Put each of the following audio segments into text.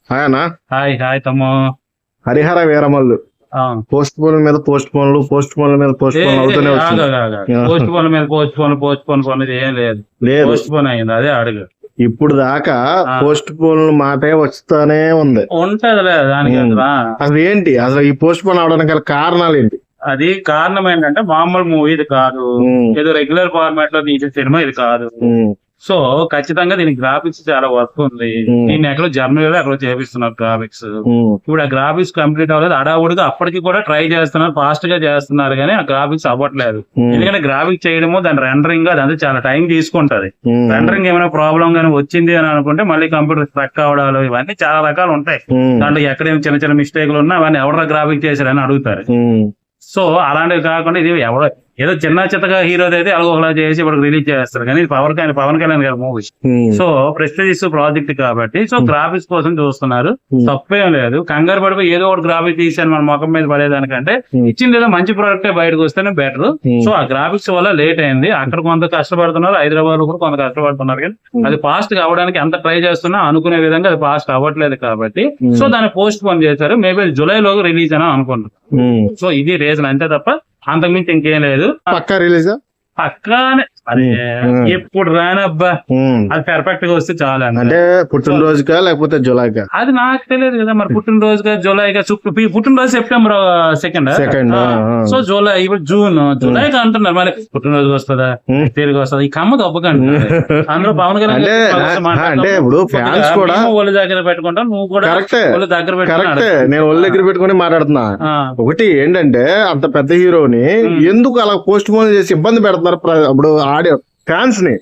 Hi hi తమ్ము. Harihara Veeramallu post phone మీద post పోన్లు అవుతూనే post phone ఏం లేదు. పోస్ట్ పోన్ అయింది, అదే అడుగు. ఇప్పుడు దాకా పోస్ట్ పోన్ మాటే వస్తానే ఉంది. ఉంటదిలే దానికి. అసలు ఏంటి అసలు ఈ పోస్ట్ పోన్ అవడానికి గల కారణాలు ఏంటి? అది కారణం ఏంటంటే మామూలు మూవీ ఇది కాదు, ఏదో రెగ్యులర్ ఫార్మాట్ లో తీసే సినిమా ఇది కాదు. సో ఖచ్చితంగా దీనికి గ్రాఫిక్స్ చాలా వర్క్ ఉంది. దీన్ని ఎక్కడో జర్మనీలో ఎక్కడో చేపిస్తున్నారు గ్రాఫిక్స్. ఇప్పుడు ఆ గ్రాఫిక్స్ కంప్లీట్ అవ్వలేదు, అడావుడిగా అప్పటికి కూడా ట్రై చేస్తున్నారు, ఫాస్ట్ గా చేస్తున్నారు, కానీ ఆ గ్రాఫిక్స్ అవ్వట్లేదు. ఎందుకంటే గ్రాఫిక్స్ చేయడము, దాని రెండరింగ్ అదంతా చాలా టైం తీసుకుంటది. రెండరింగ్ ఏమైనా ప్రాబ్లం గానీ వచ్చింది అని అనుకుంటే మళ్ళీ కంప్యూటర్ స్ట్రక్ అవడాలు ఇవన్నీ చాలా రకాలు ఉంటాయి. దాంట్లో ఎక్కడేమి చిన్న చిన్న మిస్టేక్లు ఉన్నా అవన్నీ ఎవరో గ్రాఫిక్ చేశారని అడుగుతారు. సో అలాంటివి కాకుండా ఇది ఎవరో ఏదో చిన్న చిత్తగా హీరోది అయితే అలాగోలా చేసి ఇప్పుడు రిలీజ్ చేస్తారు, కానీ పవన్ కళ్యాణ్ గారి మూవీ. సో ప్రెస్టీజియస్ ప్రాజెక్ట్ కాబట్టి సో గ్రాఫిక్స్ కోసం చూస్తున్నారు, తప్పేం లేదు. కంగారు పడిపోయి ఏదో ఒకటి గ్రాఫిక్స్ తీసాను మన ముఖం మీద పడేదానికంటే ఇచ్చింది ఏదో మంచి ప్రోడక్ట్ బయటకు వస్తేనే బెటర్. సో ఆ గ్రాఫిక్స్ వల్ల లేట్ అయింది. అక్కడ కొంత కష్టపడుతున్నారు, హైదరాబాద్ లో కూడా కొంత కష్టపడుతున్నారు, కానీ అది ఫాస్ట్ గా అవ్వడానికి ఎంత ట్రై చేస్తున్నా అనుకునే విధంగా అది ఫాస్ట్ అవ్వట్లేదు కాబట్టి సో దాన్ని పోస్ట్ పోన్ చేశారు. మేబీ జూలైలో రిలీజ్ అని అనుకుంటున్నారు. సో ఇది రీజన్ అంతే తప్ప అంతకుమించి ఇంకేం లేదు. పక్కా రిలీజ్ పక్కానే. అదే ఎప్పుడు రానబ్బా, అది పర్ఫెక్ట్ గా వస్తే చాలా. అంటే పుట్టినరోజుగా లేకపోతే జూలైగా అది నాకు తెలియదు కదా మరి. పుట్టినరోజుగా జూలైగా, పుట్టినరోజు సెప్టెంబర్ 2nd. సో జూలై ఇప్పుడు జూలైగా అంటున్నారు. మరి పుట్టినరోజు వస్తుందా, తిరిగి వస్తుందా, ఈ కమ్మ దొబ్బకండి. అందులో పవన్ కళ్యాణ్ అంటే ఇప్పుడు ఫ్యాన్స్ కూడా ఒళ్ళు దగ్గర పెట్టుకుంటాను, నువ్వు కూడా ఒళ్ళు దగ్గర పెట్టుకుంటా. నేను ఒళ్ళు దగ్గర పెట్టుకుని మాట్లాడుతున్నా. ఒకటి ఏంటంటే అంత పెద్ద హీరోని ఎందుకు అలా పోస్ట్ పోన్ చేసి ఇబ్బంది పెడుతున్నారు అప్పుడు ఆడియో ఫ్యాన్స్ ని,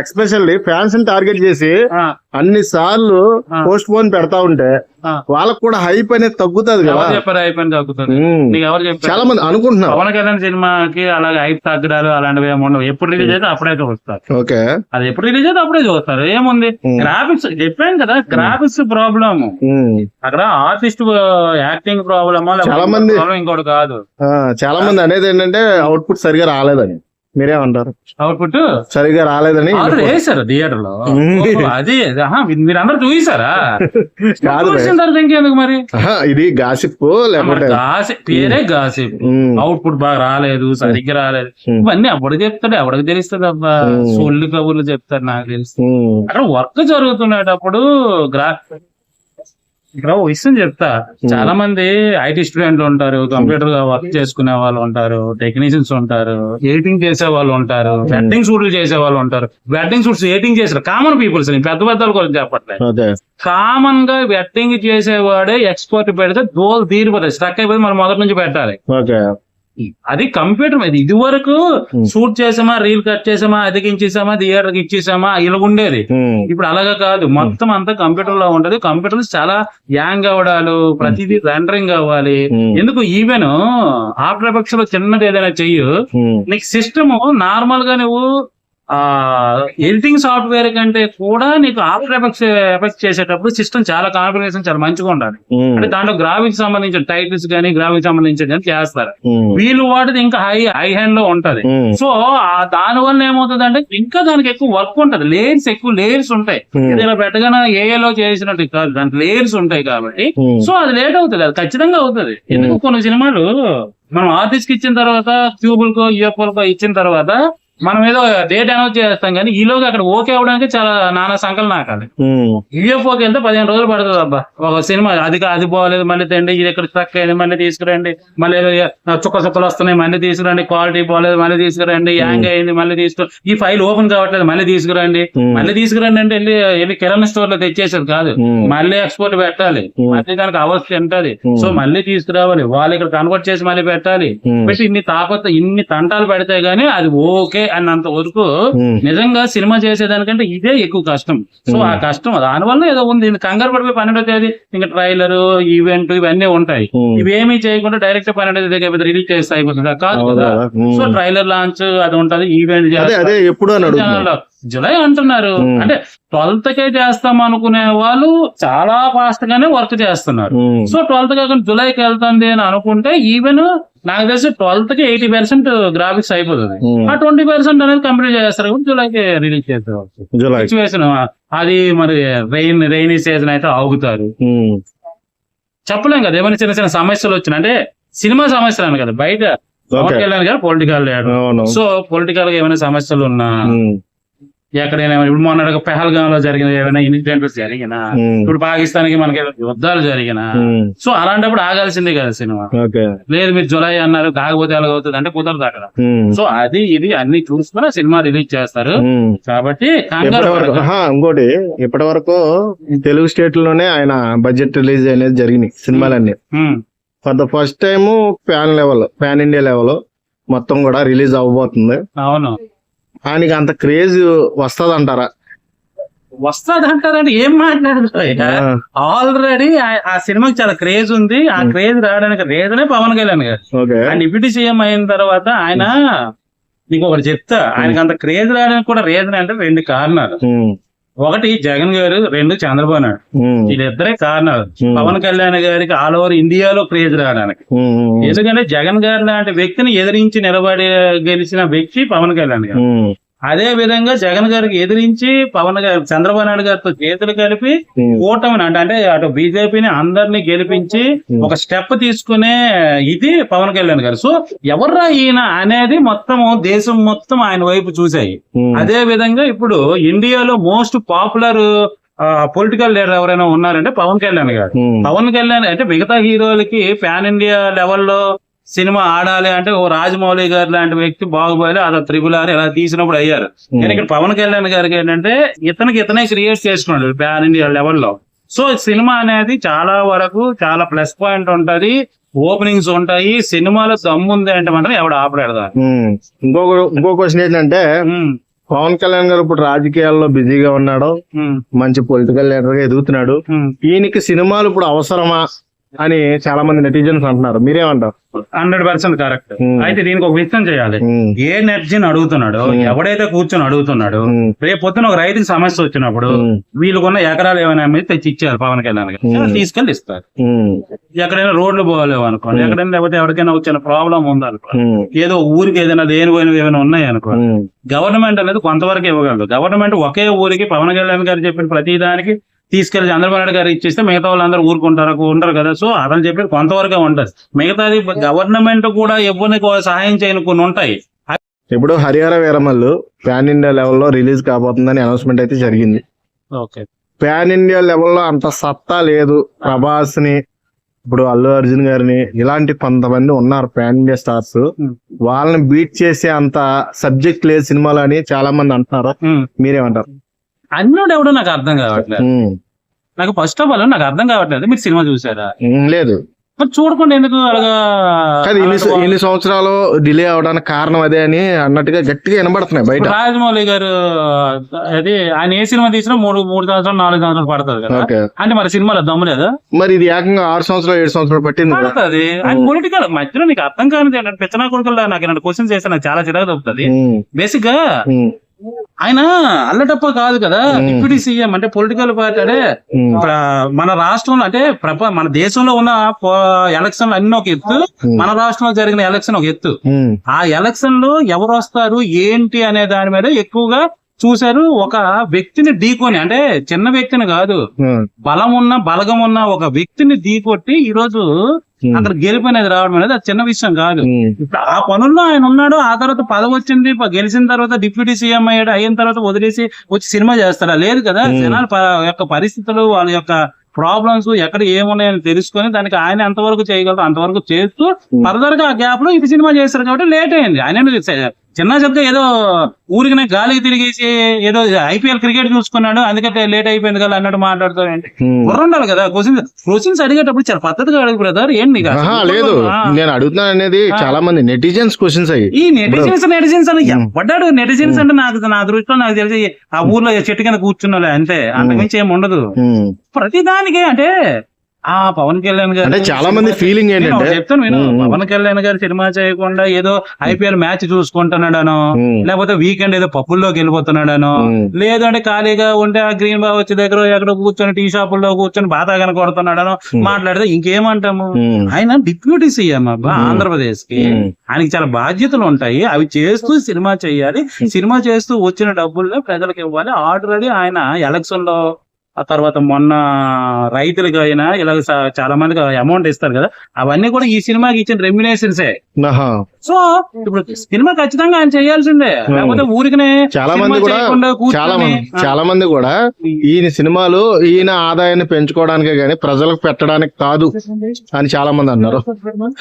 ఎక్స్పెషల్లీ ఫ్యాన్స్ ని టార్గెట్ చేసి అన్ని సార్లు పోస్ట్ పోన్ పెడతా ఉంటే వాళ్ళకు కూడా హైప్ అనేది తగ్గుతుంది కదా. చెప్పారు హైప్ అని తగ్గుతుంది. చాలా మంది అనుకుంటున్నారు పవన్ కళ్యాణ్ సినిమాకి అలాగే హైప్ తగ్గడాలు అలాంటివి ఏముండవు. ఎప్పుడు రిలీజ్ అయితే అప్పుడే చూస్తారు. ఓకే, అది ఎప్పుడు రిలీజ్ అయితే అప్పుడే చూస్తారు. ఏముంది గ్రాఫిక్స్ చెప్పాను కదా, గ్రాఫిక్స్ ప్రాబ్లమ్ అక్కడ ఆర్టిస్ట్ యాక్టింగ్ ప్రాబ్లమా చాలా మంది, ఇంకోటి కాదు. చాలా మంది అనేది ఏంటంటే అవుట్పుట్ సరిగా రాలేదని. మీరేమంటారు? అవుట్పుట్ సరిగా రాలేదని వేసారు థియేటర్ లో. అది మీరందరూ చూసారా? ఇంకెందుకు మరి, ఇది గాసిప్ లేకపోతే పేరే గాసిప్. అవుట్పుట్ బాగా రాలేదు, సరిగ్గా రాలేదు, ఇవన్నీ అప్పుడు చెప్తాడు. ఎవరికి తెలుస్తుంది అబ్బా, సొల్లు కబుర్లు చెప్తారు. నాకు తెలుసు అక్కడ వర్క్ జరుగుతున్నప్పుడు ఇక్కడ ఓ విషయం చెప్తా. చాలా మంది ఐటీ స్టూడెంట్లు ఉంటారు, కంప్యూటర్ గా వర్క్ చేసుకునే వాళ్ళు ఉంటారు, టెక్నీషియన్స్ ఉంటారు, ఎడిటింగ్ చేసే వాళ్ళు ఉంటారు, వెడ్డింగ్ షూట్లు చేసే వాళ్ళు ఉంటారు. వెడ్డింగ్ షూట్స్ ఎడిటింగ్ చేసారు కామన్ పీపుల్స్, పెద్ద పెద్దల గురించి చెప్పట్లేదు. కామన్ గా వెడ్డింగ్ చేసేవాడే ఎక్స్పోర్ట్ పెడితే దోలు తీరిపోతాయి, స్ట్రక్ అయిపోతే మనం మొదటి నుంచి పెట్టాలి. అది కంప్యూటర్ మీద ఇది వరకు షూట్ చేసామా, రీల్ కట్ చేసామా, అదికించేసామా, థియేటర్కి ఇచ్చేసామా, ఇలా ఉండేది. ఇప్పుడు అలాగా కాదు, మొత్తం అంతా కంప్యూటర్ లో ఉంటది. కంప్యూటర్ చాలా యాంగ్ అవ్వడాలు, ప్రతిదీ రెండరింగ్ అవ్వాలి. ఎందుకు ఈవెన్ ఆఫ్టర్ ఎఫెక్ట్స్ లో చిన్నది ఏదైనా చెయ్యు, నీకు సిస్టమ్ నార్మల్ గా నువ్వు ఎడిటింగ్ సాఫ్ట్వేర్ కంటే కూడా నీకు ఆఫ్టర్ ఎఫెక్ట్స్ చేసేటప్పుడు సిస్టమ్ చాలా కాన్ఫిగరేషన్ చాలా మంచిగా ఉండాలి. అంటే దాంట్లో గ్రాఫిక్స్ సంబంధించిన టైటిల్స్ కానీ గ్రాఫిక్స్ సంబంధించిన కానీ చేస్తారు. వీళ్ళు వాటిది ఇంకా హై హ్యాండ్ లో ఉంటది. సో దాని వల్ల ఏమవుతుంది అంటే ఇంకా దానికి ఎక్కువ వర్క్ ఉంటది, ఎక్కువ లేయర్స్ ఉంటాయి. ఏదైనా పెట్టగానే ఏఏలో చేసినట్టు కాదు, దాంట్లో లేయర్స్ ఉంటాయి కాబట్టి సో అది లేట్ అవుతుంది, అది ఖచ్చితంగా అవుతుంది. ఎందుకు కొన్ని సినిమాలు మనం ఆర్టిస్ట్ కి ఇచ్చిన తర్వాత, క్యూబుల్కో యూఎఫ్ఓలకో ఇచ్చిన తర్వాత మనం ఏదో డేట్ అనౌన్స్ చేస్తాం, కానీ ఈలోగా అక్కడ ఓకే అవడానికి చాలా నానా సంకలం నాకాలి. యూఎఫ్ఓకి వెళ్తే 15 రోజులు పడుతుంది అబ్బా ఒక సినిమా. అది పోలేదు, మళ్ళీ తండి ఇది ఎక్కడ స్ట్రక్ అయింది, మళ్ళీ తీసుకురండి, మళ్ళీ చుక్కలు వస్తున్నాయి, మళ్ళీ తీసుకురండి, క్వాలిటీ పోలేదు, మళ్ళీ తీసుకురండి, యాంగ్ అయింది, మళ్ళీ ఈ ఫైల్ ఓపెన్ కావట్లేదు, మళ్ళీ తీసుకురండి అంటే వెళ్ళి కిరాణా స్టోర్ లో తెచ్చేసారు కాదు, మళ్ళీ ఎక్స్పోర్ట్ పెట్టాలి, మళ్ళీ దానికి అవస్థ ఉంటది. సో మళ్ళీ తీసుకురావాలి, వాళ్ళు ఇక్కడ కన్వర్ట్ చేసి మళ్ళీ పెట్టాలి. పెట్టి ఇన్ని తంటాలు పెడితే గానీ అది ఓకే అన్నంత వరకు నిజంగా సినిమా చేసేదానికంటే ఇదే ఎక్కువ కష్టం. సో ఆ కష్టం దానివల్ల ఏదో ఉంది. కంగారు పడిపోయి 12వ తేదీ ఇంకా ట్రైలర్, ఈవెంట్ ఇవన్నీ ఉంటాయి. ఇవేమీ చేయకుండా డైరెక్ట్ 12వ తేదీ రిలీజ్ చేస్తే అయిపోతుంది కాదు కదా. సో ట్రైలర్ లాంచ్ అది ఉంటది, ఈవెంట్ జూలై అంటున్నారు. అంటే 12th చేస్తాం అనుకునే వాళ్ళు చాలా ఫాస్ట్ గానే వర్క్ చేస్తున్నారు. సో 12th కాకుండా జూలైకి వెళ్తుంది అని అనుకుంటే ఈవెన్ నాకు తెలిసి 12th కి 80% గ్రాఫిక్స్ అయిపోతుంది. ఆ 20% అనేది కంప్లీట్ చేస్తారు కాబట్టి జూలైకి రిలీజ్ చేస్తారు. జూలై సిచ్యువేషన్ అది మరి రైనీ సీజన్ అయితే ఆగుతారు. చెప్పలేం కదా, ఏమైనా చిన్న చిన్న సమస్యలు వచ్చినా అంటే సినిమా సమస్యలు అని కదా, బయట పవన్ కళ్యాణ్ గారు పొలిటికల్ లీడర్. సో పొలిటికల్ గా ఏమైనా సమస్యలు ఉన్నా, ఎక్కడైనా ఇప్పుడు మొన్న పెహల్గాం లో జరిగిన ఏమైనా ఇన్సిడెంట్స్ జరిగినా, ఇప్పుడు పాకిస్తాన్ కి మనకి యుద్ధాలు జరిగినా, సో అలాంటప్పుడు ఆగాల్సిందే కదా సినిమా. లేదు మీరు జులై అన్నారు కాకపోతే ఎలాగవుతుంది అంటే కుదరదు అక్కడ. సో అది ఇది అన్ని చూసుకుని సినిమా రిలీజ్ చేస్తారు కాబట్టి. ఇంకోటి ఇప్పటి వరకు తెలుగు స్టేట్ లోనే ఆయన బడ్జెట్ రిలీజ్ అనేది జరిగినాయి సినిమాలన్నీ. For the first time pan India level మొత్తం కూడా రిలీజ్ అవ్వబోతుంది. అవును, ఆయనకి అంత క్రేజ్ వస్తుంది అంటారా? వస్తాదంటారని ఏం మాట్లాడుతున్నారు? ఆల్రెడీ ఆ సినిమాకి చాలా క్రేజ్ ఉంది. ఆ క్రేజ్ రావడానికి రీజనే పవన్ కళ్యాణ్ గారు. ఆయన డిప్యూటీ సీఎం అయిన తర్వాత ఆయన, నీకు ఒకటి చెప్తా, ఆయనకి అంత క్రేజ్ రావడానికి కూడా రీజన్ అంటే 2 కారణాలు. ఒకటి జగన్ గారు, 2 చంద్రబాబు నాయుడు. వీళ్ళిద్దరే కారణాలు పవన్ కళ్యాణ్ గారికి ఆల్ ఓవర్ ఇండియాలో క్రేజ్ రావడానికి. ఎందుకంటే జగన్ గారు లాంటి వ్యక్తిని ఎదిరించి నిలబడి గెలిచిన వ్యక్తి పవన్ కళ్యాణ్ గారు. అదే విధంగా జగన్ గారికి ఎదిరించి చంద్రబాబు నాయుడు గారితో చేతులు కలిపి కూటమిని అంటే అటు బీజేపీని అందరినీ గెలిపించి ఒక స్టెప్ తీసుకునే ఇది పవన్ కళ్యాణ్ గారు. సో ఎవర్రా ఈయన అనేది మొత్తం దేశం మొత్తం ఆయన వైపు చూసాయి. అదే విధంగా ఇప్పుడు ఇండియాలో మోస్ట్ పాపులర్ పొలిటికల్ లీడర్ ఎవరైనా ఉన్నారంటే పవన్ కళ్యాణ్ గారు. పవన్ కళ్యాణ్ అంటే మిగతా హీరోలకి పాన్ ఇండియా లెవెల్లో సినిమా ఆడాలి అంటే ఓ రాజమౌళి గారు లాంటి వ్యక్తి, బాహుబలి, అలా RRR ఇలా తీసినప్పుడు అయ్యారు. కానీ ఇక్కడ పవన్ కళ్యాణ్ గారికి ఏంటంటే ఇతనే క్రియేట్ చేసుకున్నాడు పాన్ ఇండియా లెవెల్లో. సో సినిమా అనేది చాలా వరకు చాలా ప్లస్ పాయింట్ ఉంటది, ఓపెనింగ్స్ ఉంటాయి, సినిమాలో దమ్ముంది అంటే మాత్రం ఎవడు ఆపలేడదా. ఇంకో క్వశ్చన్ ఏంటంటే, పవన్ కళ్యాణ్ గారు ఇప్పుడు రాజకీయాల్లో బిజీగా ఉన్నాడు, మంచి పొలిటికల్ లీడర్ గా ఎదుగుతున్నాడు. ఈయనకి సినిమాలు ఇప్పుడు అవసరమా అని చాలా మంది నెటిజన్స్ అంటున్నారు. మీరేమంటారు? 100% కరెక్ట్. అయితే దీనికి ఒక విషయం చేయాలి. ఏ ఎనర్జీని అడుగుతున్నాడు, ఎవడైతే కూర్చొని అడుగుతున్నాడు, రేపు పొద్దున ఒక రైతుకి సమస్య వచ్చినప్పుడు వీళ్ళకున్న ఎకరాలు ఏమైనా తెచ్చి ఇచ్చారు పవన్ కళ్యాణ్ గారు, తీసుకెళ్లి ఇస్తారు. ఎక్కడైనా రోడ్లు పోలేవు అనుకోండి, ఎక్కడైనా లేకపోతే ఎవరికైనా వచ్చిన ప్రాబ్లం ఉందనుకో, ఏదో ఊరికి ఏదైనా లేనిపోయినవి ఏమైనా ఉన్నాయి అనుకో, గవర్నమెంట్ అనేది కొంతవరకు ఇవ్వగలదు. గవర్నమెంట్ ఒకే ఊరికి పవన్ కళ్యాణ్ గారు చెప్పిన ప్రతి దానికి తీసుకెళ్లి చంద్రబాబు నాయుడు గారు ఇచ్చేస్తే మిగతా వాళ్ళందరూ ఉండరు కదా. సో అతను చెప్పి కొంతవరకే ఉంటుంది. మిగతాది గవర్నమెంట్ కూడా ఎవరిని సహాయం చేయని కొన్ని ఉంటాయి. ఇప్పుడు హరిహర వీరమల్లు పాన్ ఇండియా లెవెల్లో రిలీజ్ కాబోతుందని అనౌన్స్మెంట్ అయితే జరిగింది. పాన్ ఇండియా లెవెల్లో అంత సత్తా లేదు ప్రభాస్ ని, ఇప్పుడు అల్లు అర్జున్ గారిని, ఇలాంటి కొంతమంది ఉన్నారు పాన్ ఇండియా స్టార్స్, వాళ్ళని బీట్ చేసే అంత సబ్జెక్ట్ లేదు సినిమాలో అని చాలా మంది అంటున్నారు. మీరేమంటారు? అన్నోడు ఎవడో నాకు అర్థం కావట్లేదు. నాకు ఫస్ట్ ఆఫ్ ఆల్ నాకు అర్థం కావట్లేదు, మీరు సినిమా చూసారా? లేదు. మరి చూడకుండా ఎందుకు అలాగా? ఎన్ని సంవత్సరాలు డిలే అవడానికి కారణం అదే అని అన్నట్టుగా గట్టిగా వినబడుతున్నాయి బయట. రాజమౌళి గారు అది ఆయన ఏ సినిమా తీసినా 3 సంవత్సరాలు 4 సంవత్సరాలు పడుతుంది కదా. అంటే మరి సినిమాలో దమ్ము లేదా? మరి ఇది ఏకంగా 6 సంవత్సరాలు 7 సంవత్సరాలు పట్టింది పడుతుంది. ఆయన పొలిటికల్ మధ్యలో నీకు అర్థం కానిది ఏంటంటే పిచ్చనా కొడుకుల్లో నాకు ఇలాంటి క్వశ్చన్స్ చేస్తే నాకు చాలా చిరాకు తప్పుతుంది. బేసిక్ గా ఆయన అల్లటప్ప కాదు కదా, డిప్యూటీ సీఎం అంటే పొలిటికల్ పార్టీ. అంటే మన రాష్ట్రంలో అంటే మన దేశంలో ఉన్న ఎలక్షన్లు అన్ని ఒక ఎత్తు, మన రాష్ట్రంలో జరిగిన ఎలక్షన్ ఒక ఎత్తు. ఆ ఎలక్షన్ లో ఎవరు వస్తారు ఏంటి అనే దాని మీద ఎక్కువగా చూశారు. ఒక వ్యక్తిని ఢీకొని, అంటే చిన్న వ్యక్తిని కాదు, బలగం ఉన్న ఒక వ్యక్తిని ఢీకొట్టి ఈ రోజు అక్కడ గెలుపు అనేది రావడం అనేది అది చిన్న విషయం కాదు. ఇప్పుడు ఆ పనుల్లో ఆయన ఉన్నాడు. ఆ తర్వాత పదవి వచ్చింది, గెలిచిన తర్వాత డిప్యూటీ సీఎం అయ్యాడు, అయిన తర్వాత వదిలేసి వచ్చి సినిమా చేస్తారా? లేదు కదా. జనాల యొక్క పరిస్థితులు, వాళ్ళ యొక్క ప్రాబ్లమ్స్ ఎక్కడ ఏమున్నాయని తెలుసుకొని దానికి ఆయన ఎంతవరకు చేయగలరు అంతవరకు చేస్తూ ఫర్దర్ గా ఆ గ్యాప్ లో ఇది సినిమా చేస్తారు కాబట్టి లేట్ అయింది. ఆయన చిన్న చెప్తే ఏదో ఊరికి గాలికి తిరిగేసి ఏదో IPL క్రికెట్ చూసుకున్నాడు అందుకంటే లేట్ అయిపోయింది కదా అన్నట్టు మాట్లాడుతారండి. ఉండాలి కదా క్వశ్చన్స్ అడిగేటప్పుడు చాలా పద్ధతిగా అడుగు బ్రదర్. ఏంటి లేదు నేను అడుగుతున్నా అనేది చాలా మంది నెటిజన్స్ క్వశ్చన్స్ అయ్యి. ఈ నెటిజన్స్ అని పడ్డాడు. నెటిజన్స్ అంటే నా దృష్టిలో నాకు తెలిసి ఆ ఊర్లో చెట్టు కింద కూర్చున్నా అంతే, అంతకుమించి ఏమి ఉండదు. ప్రతిదానికి అంటే ఆ పవన్ కళ్యాణ్ గారు అంటే చాలా మంది ఫీలింగ్ నేను ఏంటంటే చెప్తాను విను. పవన్ కళ్యాణ్ గారు సినిమా చేయకుండా ఏదో ఐపీఎల్ మ్యాచ్ చూసుకుంటున్నాడనో, లేకపోతే వీకెండ్ ఏదో పప్పుల్లోకి వెళ్ళిపోతున్నాడనో, లేదంటే ఖాళీగా ఉంటే ఆ గ్రీన్ బాబు వచ్చి దగ్గర ఎక్కడ కూర్చొని టీ షాపుల్లో కూర్చొని బాతాగాన కొడుతున్నాడనో మాట్లాడితే ఇంకేమంటాము? ఆయన డిప్యూటీ సీఎం అబ్బా ఆంధ్రప్రదేశ్ కి, ఆయనకి చాలా బాధ్యతలు ఉంటాయి. అవి చేస్తూ సినిమా చేయాలి. సినిమా చేస్తూ వచ్చిన డబ్బుల్లో ప్రజలకు ఇవ్వాలి. ఆల్రెడీ ఆయన ఎలక్షన్ లో, ఆ తర్వాత మొన్న రైతులకు అయినా ఇలా చాలా మందికి అమౌంట్ ఇస్తారు కదా, అవన్నీ కూడా ఈ సినిమాకి ఇచ్చిన రెమ్యునేషన్సే. ఆహా. సో ఇప్పుడు సినిమా ఖచ్చితంగా ఆయన చేయాల్సిందే, లేకపోతే ఊరికనే చాలా సినిమా మంది కూడా చేయకుండా కూర్చొని, చాలా మంది కూడా ఈయన సినిమాలు ఈయన ఆదాయాన్ని పెంచుకోవడానికే గానీ ప్రజలకు పెట్టడానికి కాదు అని చాలా మంది అన్నారు.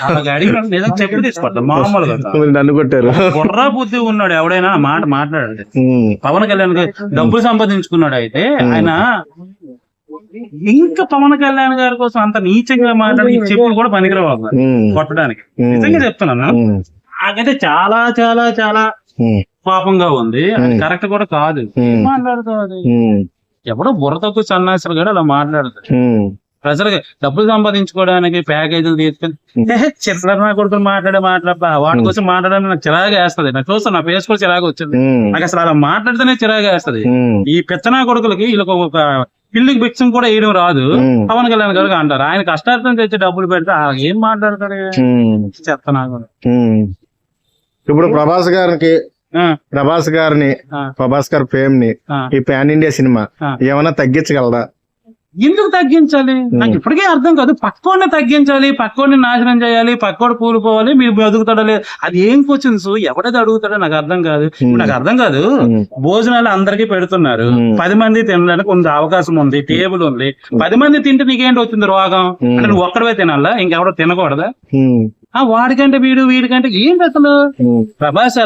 అలాగే అడిగినప్పుడు నిజంగా చెప్పి తీసుకుంటాం. మామూలుగా మీరు నన్ను కొట్టారు. బుర్రా బుద్ధి ఉన్నాడు ఎవడైనా ఆ మాట మాట్లాడాడు. పవన్ కళ్యాణ్ గారు డబ్బులు సంపాదించుకున్నాడు. అయితే ఆయన ఇంకా పవన్ కళ్యాణ్ గారి కోసం అంత నీచంగా మాట్లాడి ఈ చెప్పులు కూడా పనికిరావు కొట్టడానికి. నిజంగా చెప్తున్నాను. నాకైతే చాలా చాలా చాలా పాపంగా ఉంది. అది కరెక్ట్ కూడా కాదు. మాట్లాడుతుంది ఎవడో బుర్ర తక్కువ సన్నాసులు కూడా అలా మాట్లాడుతారు. ప్రజలకి డబ్బులు సంపాదించుకోవడానికి ప్యాకేజీలు తీసుకుని చిల్లర కొడుకుని మాట్లాడతా వాటి కోసం మాట్లాడడానికి నాకు చిరాగా వేస్తుంది. నాకు చూస్తాను, నా ఫేస్ కూడా చిరాగా వచ్చింది. నాకు అసలు అలా మాట్లాడితేనే చిరాగా వేస్తుంది. ఈ పెత్తనా కొడుకులకి వీళ్ళకి ఒక పిల్లికి భిక్షం కూడా వేయడం రాదు. పవన్ కళ్యాణ్ గారికి అంటారు ఆయన కష్టార్థం తెచ్చి డబ్బులు పెడితే ఏం మాట్లాడతాడు? చెత్తనా కూడా. ఇప్పుడు ప్రభాస్ గారిని ప్రభాస్ గారి ఫేమ్ ని ఈ పాన్ ఇండియా సినిమా ఏమైనా తగ్గించగలదా? ఎందుకు తగ్గించాలి? నాకు ఇప్పటికే అర్థం కాదు. పక్కోడిని తగ్గించాలి, పక్కోడిని నాశనం చేయాలి, పక్కోడు కూలిపోవాలి, మీరు బతుకుతాడో లేదు. అది ఏం క్వశ్చన్స్? ఎవడది అడుగుతాడో నాకు అర్థం కాదు. నాకు అర్థం కాదు. భోజనాలు అందరికీ పెడుతున్నారు, 10 మంది తినడానికి కొంత అవకాశం ఉంది, టేబుల్ ఉంది. 10 మంది తింటే నీకేంటి వచ్చింది రోగం? అంటే నువ్వు ఒక్కడవే తినాలా, ఇంకెవడో తినకూడదా? వాడికంటే వీడికంటే ఏంటి అసలు? ప్రభాస్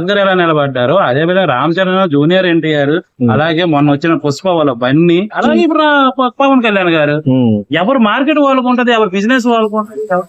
గారు ఎలా నిలబడ్డారు, అదే విధంగా రామ్ చరణ్, జూనియర్ ఎన్టీఆర్, అలాగే మొన్న వచ్చిన పుష్ప వాళ్ళ బన్నీ, అలాగే ఇప్పుడు పవన్ కళ్యాణ్ గారు. ఎవరు మార్కెట్ వాళ్ళకు ఉంటది, ఎవరు బిజినెస్ వాళ్ళకు ఉంటది.